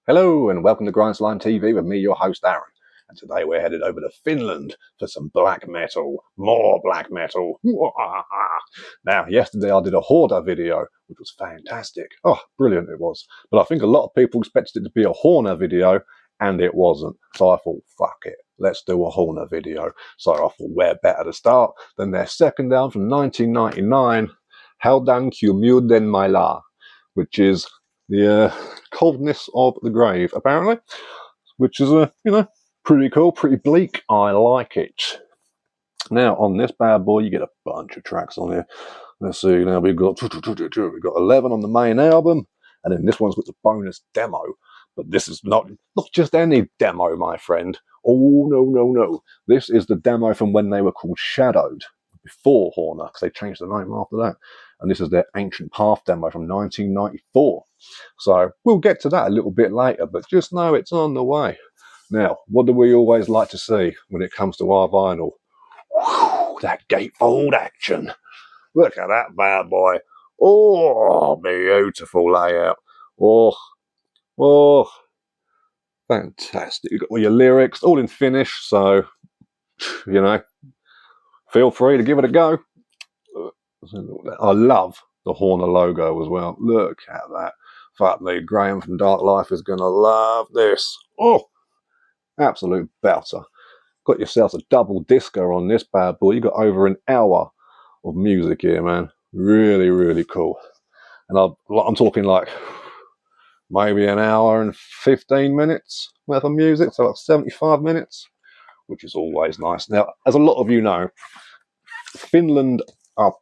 Hello and welcome to GrindslimeTV with me, your host Aaron. And today we're headed over to Finland for some black metal, more black metal. Now, yesterday I did a Horda video, which was fantastic. Oh, brilliant it was. But I think a lot of people expected it to be a Horner video, and it wasn't. So I thought, fuck it, let's do a Horner video. So I thought, where better to start than their second album from 1999, Haudankylmyyden Mailla, which is the coldness of the grave, apparently, which is pretty cool, pretty bleak. I like it. Now on this bad boy, you get a bunch of tracks on here. Let's see. Now we've got 11 on the main album, and then this one's got the bonus demo. But this is not just any demo, my friend. Oh no! This is the demo from when they were called Shadowed, before Horner, because they changed the name after that. And this is their Ancient Path demo from 1994. So we'll get to that a little bit later, but just know it's on the way. Now, what do we always like to see when it comes to our vinyl? Whew, that gatefold action. Look at that bad boy. Oh, beautiful layout. Oh, fantastic. You've got all your lyrics, all in Finnish, so, feel free to give it a go. I love the Horner logo as well. Look at that. Fuck me, Graham from Dark Life is going to love this. Oh, absolute belter. Got yourself a double disco on this bad boy. You got over an hour of music here, man. Really, really cool. And I'm talking like maybe an hour and 15 minutes worth of music, so like 75 minutes, which is always nice. Now, as a lot of you know, Finland are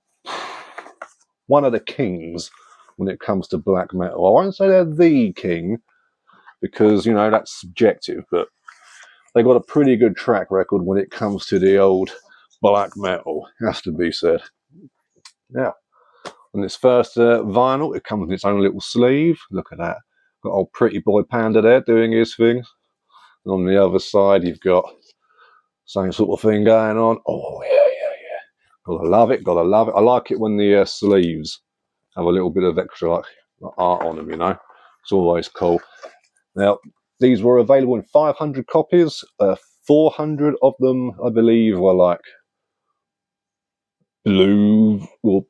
one of the kings when it comes to black metal. I won't say they're the king, because, that's subjective, but they got a pretty good track record when it comes to the old black metal, has to be said. Now, on this first vinyl, it comes in its own little sleeve. Look at that. Got old Pretty Boy Panda there doing his thing. And on the other side, you've got same sort of thing going on. Oh, yeah. Gotta love it. I like it when the sleeves have a little bit of extra like art on them, It's always cool. Now, these were available in 500 copies. 400 of them, I believe, were like blue or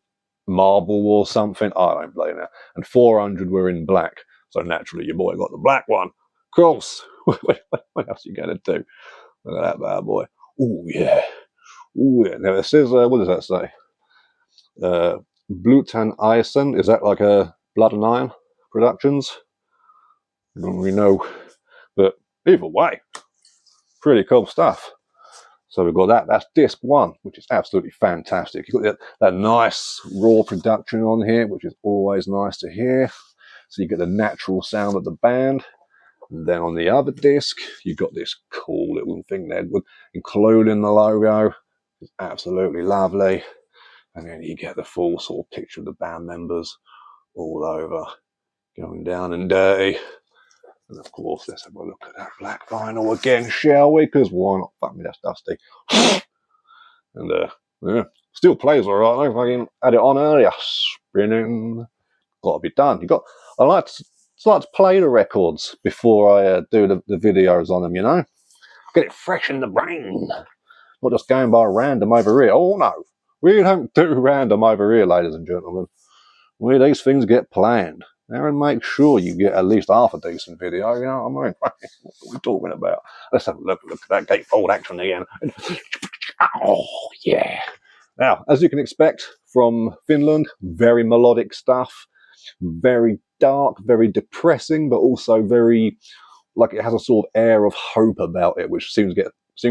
marble or something. I don't blame that. And 400 were in black. So naturally, your boy got the black one. Of course. What else are you going to do? Look at that bad boy. Oh, yeah. Now it says, what does that say? Blut Eisen, is that like a Blood and Iron Productions? I don't really know, but either way, pretty cool stuff. So we've got that. That's disc 1, which is absolutely fantastic. You've got that nice raw production on here, which is always nice to hear. So you get the natural sound of the band. And then on the other disc, you've got this cool little thing there, including the logo. It's absolutely lovely. And then you get the full sort of picture of the band members all over, going down and dirty. And of course, let's have a look at that black vinyl again, shall we? Because why not? Fuck me, that's dusty. And yeah, still plays all right. I fucking had it on earlier. Spinning. Got to be done. I like to play the records before I do the videos on them, Get it fresh in the brain. Not just going by random over here. Oh no, we don't do random over here, ladies and gentlemen. These things get planned. Aaron, make sure you get at least half a decent video, you know what I mean? What are we talking about? Let's have a look at that gatefold action again. Oh, yeah. Now, as you can expect from Finland, very melodic stuff, very dark, very depressing, but also very, like it has a sort of air of hope about it, which soon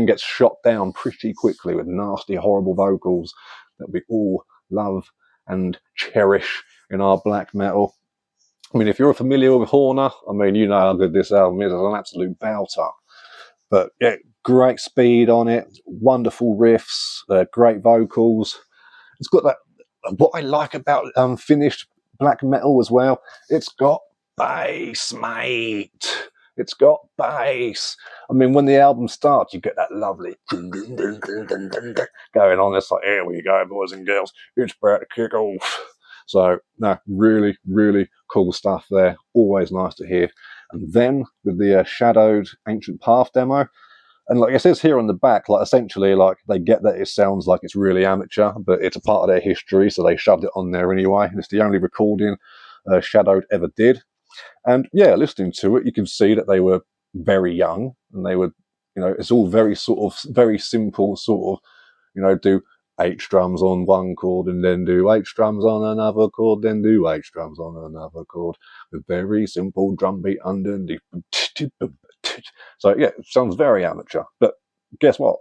gets shot down pretty quickly with nasty, horrible vocals that we all love and cherish in our black metal. I mean, if you're familiar with Horner, you know how good this album is. It's an absolute belter. But yeah, great speed on it, wonderful riffs, great vocals. It's got that, what I like about Finnish black metal as well, it's got bass, mate. It's got bass. When the album starts, you get that lovely going on. It's like, here we go, boys and girls. It's about to kick off. So no, really, really cool stuff there. Always nice to hear. And then with the Shadowed Ancient Path demo, and like it says here on the back, like essentially like they get that it sounds like it's really amateur, but it's a part of their history, so they shoved it on there anyway. And it's the only recording Shadowed ever did. And yeah, listening to it, you can see that they were very young, and they were, you know, it's all very sort of very simple, sort of, you know, do 8 strums on one chord and then do 8 strums on another chord, then do 8 strums on another chord with very simple drum beat underneath. So yeah, it sounds very amateur, but guess what?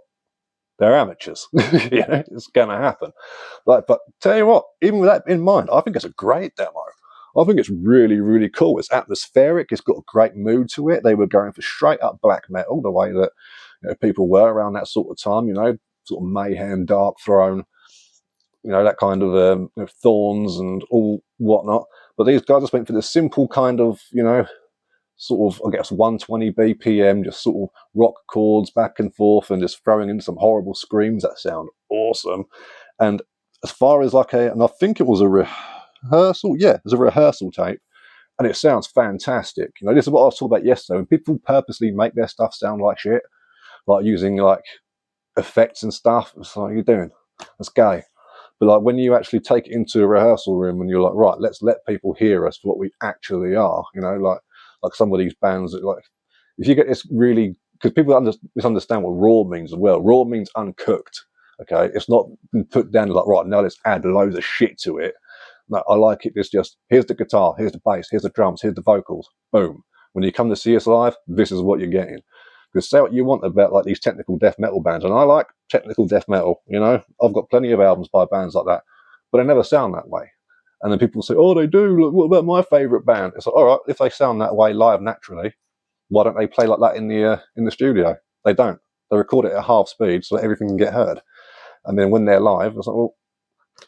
They're amateurs. You know, it's going to happen. But tell you what, even with that in mind, I think it's a great demo. I think it's really, really cool. It's atmospheric. It's got a great mood to it. They were going for straight up black metal, the way that, you know, people were around that sort of time. You know, sort of Mayhem, Dark Throne, you know, that kind of you know, Thorns and all whatnot. But these guys just went for the simple kind of, you know, sort of, I guess, 120 BPM, just sort of rock chords back and forth and just throwing in some horrible screams that sound awesome. And as far as like and I think it was a rehearsal, yeah, it was a rehearsal tape, and it sounds fantastic. You know, this is what I was talking about yesterday. When people purposely make their stuff sound like shit, like using like effects and stuff, it's like, you're doing, that's gay. But like when you actually take it into a rehearsal room and you're like, right, let's let people hear us for what we actually are, you know, like some of these bands that, like, if you get this really, because people misunderstand what raw means as well. Raw means uncooked. Okay, it's not been put down like, right, now let's add loads of shit to it. No, I like it. It's just, here's the guitar, here's the bass, here's the drums, here's the vocals. Boom. When you come to see us live, this is what you're getting. Because say what you want about like these technical death metal bands, and I like technical death metal. You know, I've got plenty of albums by bands like that, but they never sound that way. And then people say, oh, they do. Look, what about my favourite band? It's like, all right, if they sound that way live naturally, why don't they play like that in the studio? They don't. They record it at half speed so that everything can get heard. And then when they're live, it's like, well,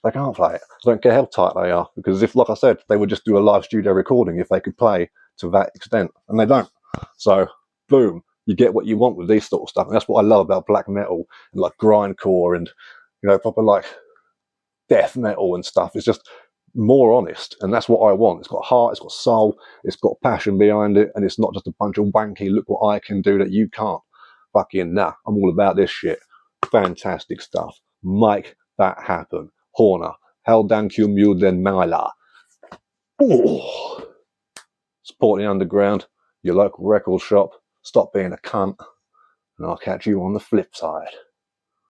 they can't play it. I don't care how tight they are, because if, like I said, they would just do a live studio recording if they could play to that extent, and they don't. So, boom, you get what you want with these sort of stuff, and that's what I love about black metal and like grindcore and, you know, proper like death metal and stuff. It's just more honest, and that's what I want. It's got heart, it's got soul, it's got passion behind it, and it's not just a bunch of wanky, look what I can do that you can't. Fucking nah, I'm all about this shit. Fantastic stuff. Make that happen. Horner, Haudankylmyyden Mailla. Oh. Support the underground, your local record shop, stop being a cunt, and I'll catch you on the flip side.